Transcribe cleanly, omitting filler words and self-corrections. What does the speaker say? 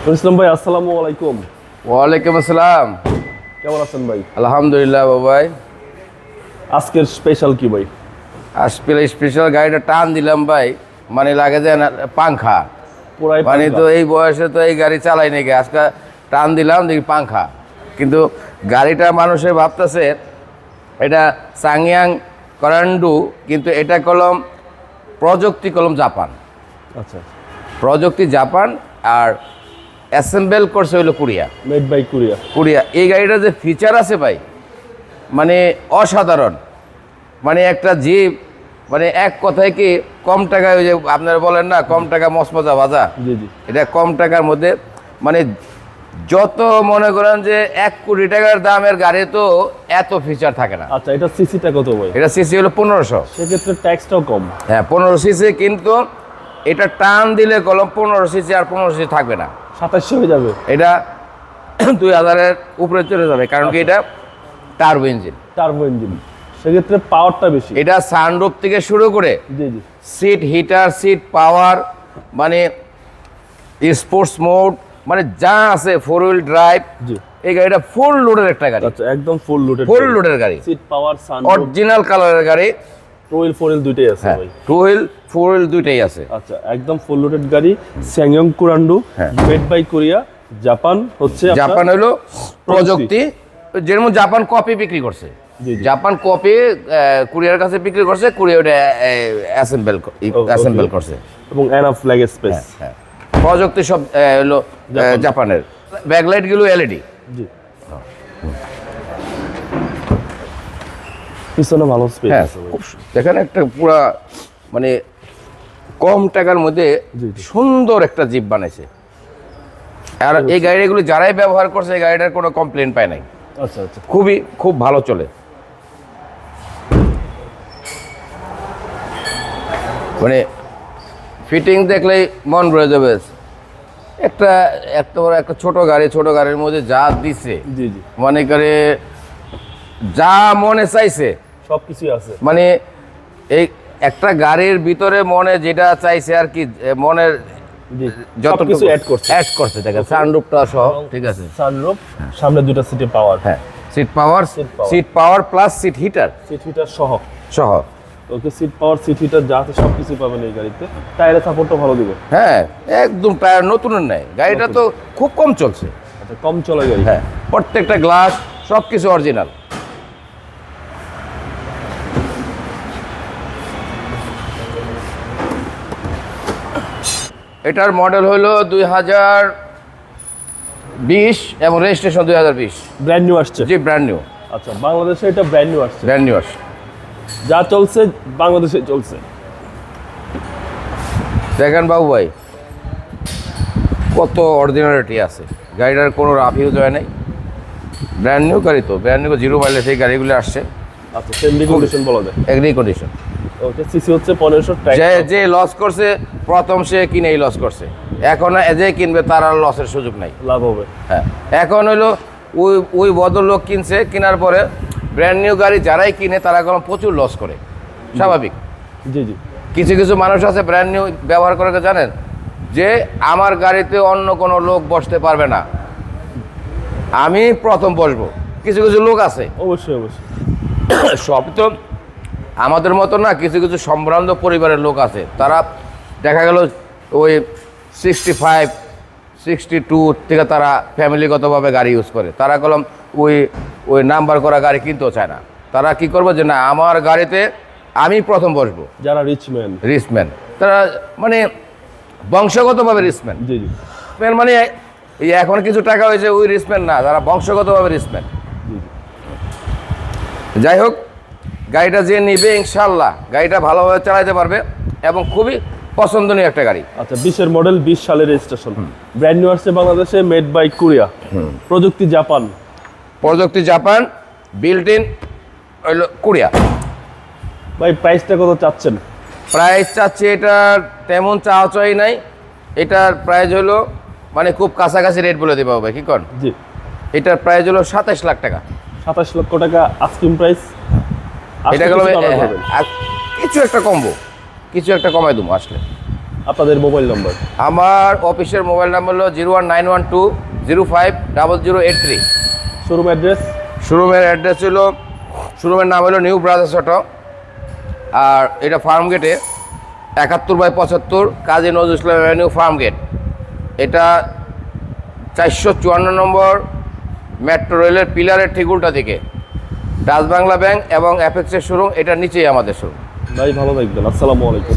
ইসলাম ভাই, আসসালামু আলাইকুম। ওয়ালাইকুম আসসালাম। কেমন আছেন ভাই? আলহামদুলিল্লাহ ভাই। আজকের স্পেশাল কি ভাই? আজকে স্পেশাল গাড়িটা টান দিলাম ভাই, মানে লাগে যে না পাংখা পুরাই মানে পাঙ্খা। তো এই বয়সে তো এই গাড়ি চালাই নাকি, আজকে টান দিলাম দেখি পাংখা। কিন্তু গাড়িটা মানুষে ভাবতেছে এটা সাংয়াং করান্ডু, কিন্তু এটা কলম প্রযুক্তি কলম জাপান, আচ্ছা, প্রযুক্তি জাপান, আর অ্যাসেম্বল করছে হইলো Korea. Made by Korea. Korea এই গাড়িটা যে ফিচার আছে ভাই, মানে অসাধারণ। মানে একটা জিপ, মানে এক কথায় কি কম টাকায়, ওই যে আপনারা বলেন না কম টাকা মচমচা ভাজা, জি জি। এটা কম টাকার মধ্যে, মানে যত মনে করেন যে 1 কোটি টাকার দামের গাড়ি তো এত ফিচার থাকে না। আচ্ছা, এটা সিসিটা কত ভাই? এটা সিসি হলো 1500। সেক্ষেত্রে ট্যাক্সটাও কম। হ্যাঁ 15 সিসি, কিন্তু এটা টান দিলে কলম 15 সিসি আর 15 সিসি থাকবে না, 2700 হয়ে যাবে। এটা 2000-এর উপরে চলে যাবে, কারণ কি এটা টার্বো ইঞ্জিন, টার্বো ইঞ্জিন, সেক্ষেত্রে পাওয়ারটা বেশি। এটা সানরুফ থেকে শুরু করে জি জি। সিট হিটার, সিট পাওয়ার, মানে স্পোর্টস মোড, মানে যা আছে, 4 হুইল ড্রাইভ। জি। এই গাড়িটা ফুল লোডের একটা গাড়ি, আচ্ছা, একদম ফুল লোডেড। ফুল লোডের গাড়ি, সিট পাওয়ার, সানরুফ, অরিজিনাল কালারের গাড়ি। 2 হুইল 4 হুইল দুইটাই আছে হ্যাঁ ভাই। 2 হুইল 4 হুইল দুইটাই আছে। আচ্ছা, একদম ফুল লোডেড গাড়ি। স্যাংয়ং কুরান্ডু, হ্যাঁ। মেড বাই কোরিয়া, জাপান হচ্ছে আপনার। জাপান হলো প্রযুক্তি, যেমন জাপান কপি বিক্রি করছে, জি জি। জাপান কপি কোরিয়ার কাছে বিক্রি করছে, কোরিয়া ওটা অ্যাসেম্বল করছে। এবং এনাফ ফ্ল্যাগ স্পেস। হ্যাঁ প্রযুক্তি সব হলো জাপানের। ব্যাকলাইট গুলো এলইডি। জি। পিছনে ভালো স্পেস হ্যাঁ আছে ভাই। দেখেন একটা পুরা, মানে কম টাকার মধ্যে জি, জি। সুন্দর একটা জিপ বানাইছে। আর এই গাড়িগুলো যারাই ব্যবহার করছে এই গাড়িটার কোনো কমপ্লেন পায় নাই, আচ্ছা আচ্ছা। খুব ভালো চলে। মানে ফিটিং দেখলেই মন ভরে যাবে। একটা এত বড় একটা ছোট গাড়ির মধ্যে যা দিছে, জি জি। মনে করে যা মনে চাইছে সবকিছুই আছে। মানে এই একটা গাড়ির ভিতরে মনে যেটা চাইছে আর কি, মনের জি, যত সবকিছু অ্যাড করছে। দেখেন সানরুফটা সহ, ঠিক আছে। সানরুফ, সামনে দুটো সিটে পাওয়ার। হ্যাঁ seat Seat power plus seat heater seat heater সহ। সহ। Okay, seat power, seat heater যা আছে সবকিছু পাবেন এই গাড়িতে। টায়ারের সাপোর্টটা ভালো দিবে। হ্যাঁ একদম টায়ার নতুনের নেই, গাড়িটা তো খুব কম চলছে। আচ্ছা, কম চলে গাড়ি। হ্যাঁ প্রত্যেকটা গ্লাস সব কিছু অরিজিনাল। এটার মডেল হলো 2020 এবং রেজিস্ট্রেশন 2020। ব্র্যান্ড নিউ আসছে। জি ব্র্যান্ড নিউ। আচ্ছা, বাংলাদেশে এটা ব্র্যান্ড নিউ আসছে। ব্র্যান্ড নিউ আসে। যা চলছে বাংলাদেশে চলছে। দেখেন বাবু ভাই কত অরিজিনালিটি আছে, গাড়িটার কোনো রাফ ইউজ হয় নাই। ব্র্যান্ড নিউ গাড়ি তো, ব্র্যান্ড নিউ 0 মাইলেজ এই গাড়িগুলো আসছে, আচ্ছা, সেন্ডি কন্ডিশন বলা যায়। Agri condition. ওকে, সিসি হচ্ছে 1500। যে লস করছে প্রথম, সে কিনেই লস করছে, এখন যে কিনবে তার আর লসের সুযোগ নাই, লাভ হবে। হ্যাঁ এখন হইলো ওই ভদ্রলোক কিনছে, কেনার পরে ব্র্যান্ড নিউ গাড়ি যারাই কিনে তারা এখন প্রচুর লস করে, স্বাভাবিক। জি জি। কিছু মানুষ আছে ব্র্যান্ড নিউ ব্যবহার করে, জানেন যে আমার গাড়িতে অন্য কোনো লোক বসতে পারবে না, আমি প্রথম বসবো। কিছু লোক আছে, অবশ্যই অবশ্যই। সব তো আমাদের মতো না, কিছু সম্ভ্রান্ত পরিবারের লোক আছে, তারা দেখা গেল ওই 65, 62 থেকে তারা ফ্যামিলিগতভাবে গাড়ি ইউজ করে। তারা কলম ওই নাম্বার করা গাড়ি কিনতেও চায় না। তারা কি করবো যে না আমার গাড়িতে আমি প্রথম বসবো। যারা রিচম্যান তারা মানে বংশগতভাবে রিচম্যান। জি জি। মানে এই এখন কিছু টাকা হয়েছে ওই রিচম্যান না, যারা বংশগতভাবে রিচম্যান। যাই হোক, গাড়িটা যে নিবে ইনশাল্লাহ গাড়িটা ভালোভাবে চালাতে পারবে এবং খুবই পছন্দনীয় একটা গাড়ি। আচ্ছা, 20-এর মডেল, 20 সালের রেজিস্ট্রেশন, ব্র্যান্ড নিউ আসছে বাংলাদেশে, মেড বাই কোরিয়া, প্রযুক্তি জাপান, বিল্ট ইন হইল কোরিয়া। ভাই প্রাইসটা কত চাচ্ছেন? প্রাইস চাচ্ছি এটার তেমন চাওয়াই নাই, এটার প্রাইস হলো মানে খুব কাছাকাছি রেট বলে দেবো ভাই, কি কর। জি। এটার প্রাইস হলো 27 লাখ টাকা। 27 লক্ষ টাকা আস্কিং প্রাইস। এটা কিছু একটা কমবো, কিছু একটা কমাই দেবো আসলে। আপনাদের মোবাইল নম্বর। আমার অফিসের মোবাইল নাম্বার হলো 01912050083। Showroom address? শোরুমের অ্যাড্রেস হলো, শোরুমের নাম হলো নিউ ব্রাদার্স অটো, আর এটা ফার্ম গেটে 71/75 Kazi Nazrul Islam avenue, farm gate. এটা 454 নম্বর মেট্রো রেলের পিলারের ঠিক উল্টা দিকে ডাচ বাংলা ব্যাংক এবং অ্যাপেক্সের শোরুম, এটার নিচেই আমাদের শোরুম। ভাই ভালো থাকবেন, আসসালামু আলাইকুম।